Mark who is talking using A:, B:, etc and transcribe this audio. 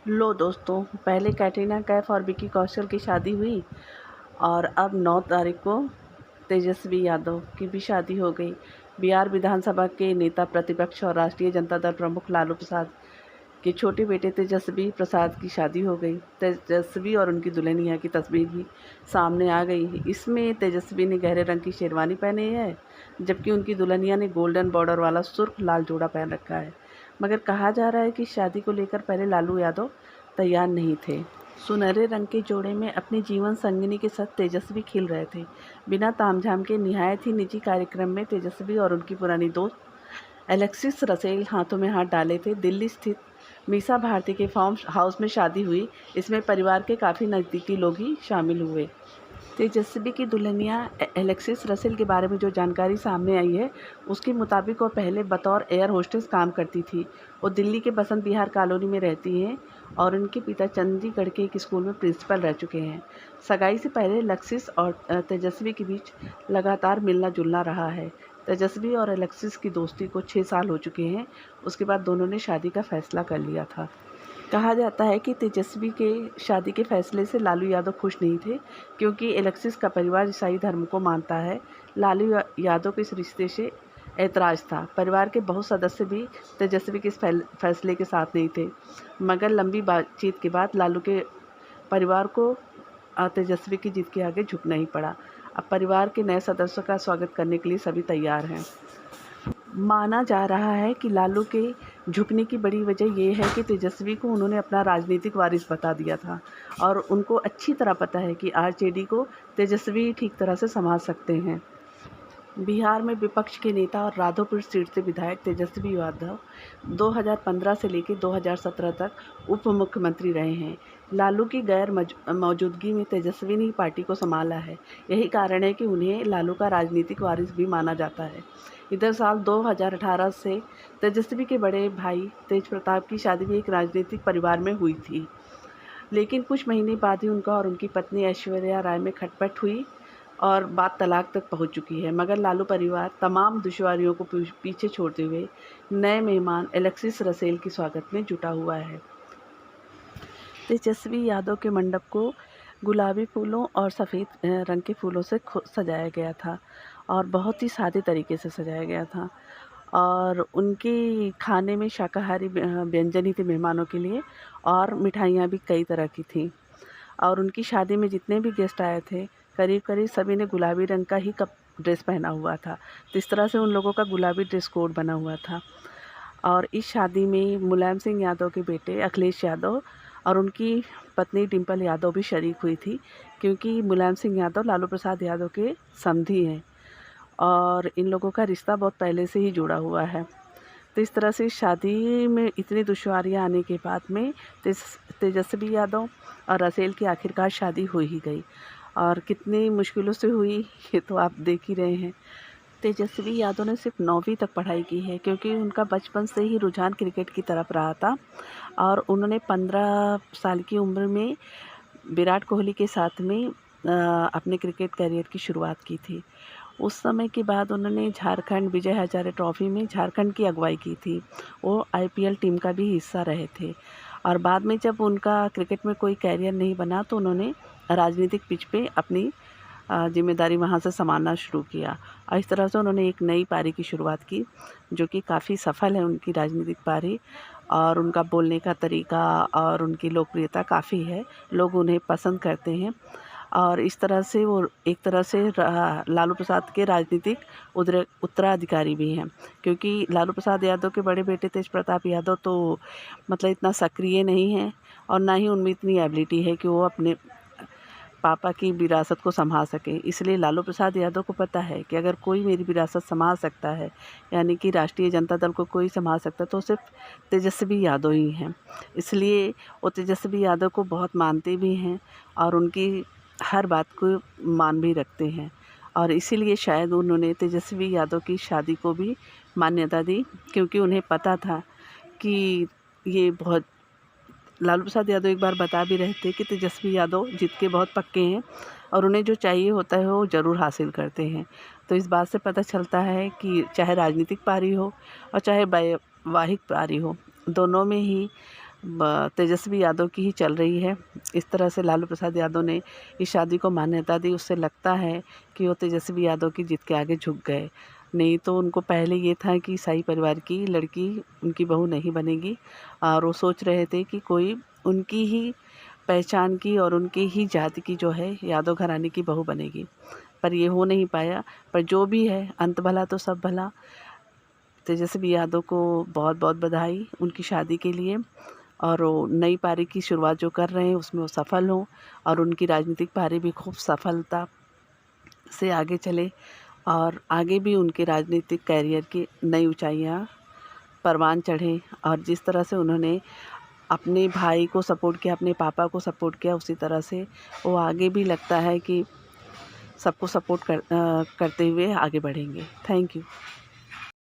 A: लो दोस्तों, पहले कैटरीना कैफ और विकी कौशल की शादी हुई और अब 9 तारीख को तेजस्वी यादव की भी शादी हो गई। बिहार विधानसभा के नेता प्रतिपक्ष और राष्ट्रीय जनता दल प्रमुख लालू प्रसाद के छोटे बेटे तेजस्वी प्रसाद की शादी हो गई। तेजस्वी और उनकी दुल्हनिया की तस्वीर भी सामने आ गई। इसमें तेजस्वी ने गहरे रंग की शेरवानी पहनी है, जबकि उनकी दुल्हनिया ने गोल्डन बॉर्डर वाला सुर्ख लाल जोड़ा पहन रखा है। मगर कहा जा रहा है कि शादी को लेकर पहले लालू यादव तैयार नहीं थे। सुनहरे रंग के जोड़े में अपनी जीवन संगिनी के साथ तेजस्वी खिल रहे थे। बिना तामझाम के निहायत ही निजी कार्यक्रम में तेजस्वी और उनकी पुरानी दोस्त एलेक्सिस रसेल हाथों में हाथ डाले थे। दिल्ली स्थित मीसा भारती के फार्म हाउस में शादी हुई। इसमें परिवार के काफ़ी नज़दीकी लोग ही शामिल हुए। तेजस्वी की दुल्हनिया एलेक्सिस रसेल के बारे में जो जानकारी सामने आई है, उसके मुताबिक वो पहले बतौर एयर होस्टेस काम करती थी। वो दिल्ली के बसंत विहार कॉलोनी में रहती हैं और उनके पिता चंडीगढ़ के एक स्कूल में प्रिंसिपल रह चुके हैं। सगाई से पहले एलेक्सिस और तेजस्वी के बीच लगातार मिलना जुलना रहा है। तेजस्वी और एलेक्सिस की दोस्ती को 6 साल हो चुके हैं। उसके बाद दोनों ने शादी का फैसला कर लिया था। कहा जाता है कि तेजस्वी के शादी के फैसले से लालू यादव खुश नहीं थे, क्योंकि एलेक्सिस का परिवार ईसाई धर्म को मानता है। लालू यादव के इस रिश्ते से ऐतराज़ था। परिवार के बहुत सदस्य भी तेजस्वी के इस फैसले के साथ नहीं थे। मगर लंबी बातचीत के बाद लालू के परिवार को तेजस्वी की जीत के आगे झुकना ही पड़ा। अब परिवार के नए सदस्यों का स्वागत करने के लिए सभी तैयार हैं। माना जा रहा है कि लालू के झुकने की बड़ी वजह ये है कि तेजस्वी को उन्होंने अपना राजनीतिक वारिस बता दिया था और उनको अच्छी तरह पता है कि आरजेडी को तेजस्वी ठीक तरह से संभाल सकते हैं। बिहार में विपक्ष के नेता और राघोपुर सीट से विधायक तेजस्वी यादव 2015 से लेकर 2017 तक उप मुख्यमंत्री रहे हैं। लालू की गैर मौजूदगी में तेजस्वी ने पार्टी को संभाला है। यही कारण है कि उन्हें लालू का राजनीतिक वारिस भी माना जाता है। इधर साल 2018 से तेजस्वी के बड़े भाई तेज प्रताप की शादी भी एक राजनीतिक परिवार में हुई थी, लेकिन कुछ महीने बाद ही उनका और उनकी पत्नी ऐश्वर्या राय में खटपट हुई और बात तलाक तक पहुंच चुकी है। मगर लालू परिवार तमाम दुश्वारियों को पीछे छोड़ते हुए नए मेहमान एलेक्सिस रसेल के स्वागत में जुटा हुआ है। तेजस्वी यादव के मंडप को गुलाबी फूलों और सफ़ेद रंग के फूलों से सजाया गया था और बहुत ही सादे तरीके से सजाया गया था। और उनके खाने में शाकाहारी व्यंजन ही थे मेहमानों के लिए, और मिठाइयाँ भी कई तरह की थीं। और उनकी शादी में जितने भी गेस्ट आए थे, करीब करीब सभी ने गुलाबी रंग का ही ड्रेस पहना हुआ था। तो इस तरह से उन लोगों का गुलाबी ड्रेस कोड बना हुआ था। और इस शादी में मुलायम सिंह यादव के बेटे अखिलेश यादव और उनकी पत्नी डिम्पल यादव भी शरीक हुई थी, क्योंकि मुलायम सिंह यादव लालू प्रसाद यादव के समधी हैं और इन लोगों का रिश्ता बहुत पहले से ही जुड़ा हुआ है। तो इस तरह से शादी में इतनी दुश्वारियाँ आने के बाद में तेजस्वी यादव और रसेल की आखिरकार शादी हो ही गई। और कितनी मुश्किलों से हुई ये तो आप देख ही रहे हैं। तेजस्वी यादव ने सिर्फ 9वीं तक पढ़ाई की है, क्योंकि उनका बचपन से ही रुझान क्रिकेट की तरफ रहा था और उन्होंने 15 साल की उम्र में विराट कोहली के साथ में अपने क्रिकेट करियर की शुरुआत की थी। उस समय के बाद उन्होंने झारखंड विजय हजारे ट्रॉफी में झारखंड की अगुवाई की थी। वो आईपीएल टीम का भी हिस्सा रहे थे और बाद में जब उनका क्रिकेट में कोई कैरियर नहीं बना तो उन्होंने राजनीतिक पिच पे अपनी जिम्मेदारी वहाँ से संभालना शुरू किया और इस तरह से उन्होंने एक नई पारी की शुरुआत की, जो कि काफ़ी सफल है उनकी राजनीतिक पारी। और उनका बोलने का तरीका और उनकी लोकप्रियता काफ़ी है, लोग उन्हें पसंद करते हैं। और इस तरह से वो एक तरह से लालू प्रसाद के राजनीतिक उत्तराधिकारी भी हैं, क्योंकि लालू प्रसाद यादव के बड़े बेटे तेज प्रताप यादव तो मतलब इतना सक्रिय नहीं है और ना ही उनमें इतनी एबिलिटी है कि वो अपने पापा की विरासत को संभाल सकें। इसलिए लालू प्रसाद यादव को पता है कि अगर कोई मेरी विरासत संभाल सकता है, यानी कि राष्ट्रीय जनता दल को कोई संभाल सकता है, तो सिर्फ तेजस्वी यादव ही हैं। इसलिए वो तेजस्वी यादव को बहुत मानते भी हैं और उनकी हर बात को मान भी रखते हैं और इसीलिए शायद उन्होंने तेजस्वी यादव की शादी को भी मान्यता दी, क्योंकि उन्हें पता था कि ये बहुत लालू प्रसाद यादव एक बार बता भी रहे थे कि तेजस्वी यादव जीत के बहुत पक्के हैं और उन्हें जो चाहिए होता है वो ज़रूर हासिल करते हैं। तो इस बात से पता चलता है कि चाहे राजनीतिक पारी हो और चाहे वैवाहिक पारी हो, दोनों में ही तेजस्वी यादव की ही चल रही है। इस तरह से लालू प्रसाद यादव ने इस शादी को मान्यता दी, उससे लगता है कि वो तेजस्वी यादव की जिद के आगे झुक गए। नहीं तो उनको पहले ये था कि ईसाई परिवार की लड़की उनकी बहू नहीं बनेगी, और वो सोच रहे थे कि कोई उनकी ही पहचान की और उनकी ही जाति की जो है यादव घराने की बहू बनेगी, पर ये हो नहीं पाया। पर जो भी है, अंत भला तो सब भला। तेजस्वी यादव को बहुत बहुत बधाई उनकी शादी के लिए, और वो नई पारी की शुरुआत जो कर रहे हैं उसमें वो सफल हों, और उनकी राजनीतिक पारी भी खूब सफलता से आगे चले, और आगे भी उनके राजनीतिक कैरियर की नई ऊंचाइयां परवान चढ़ें। और जिस तरह से उन्होंने अपने भाई को सपोर्ट किया, अपने पापा को सपोर्ट किया, उसी तरह से वो आगे भी लगता है कि सबको सपोर्ट करते हुए आगे बढ़ेंगे। Thank you.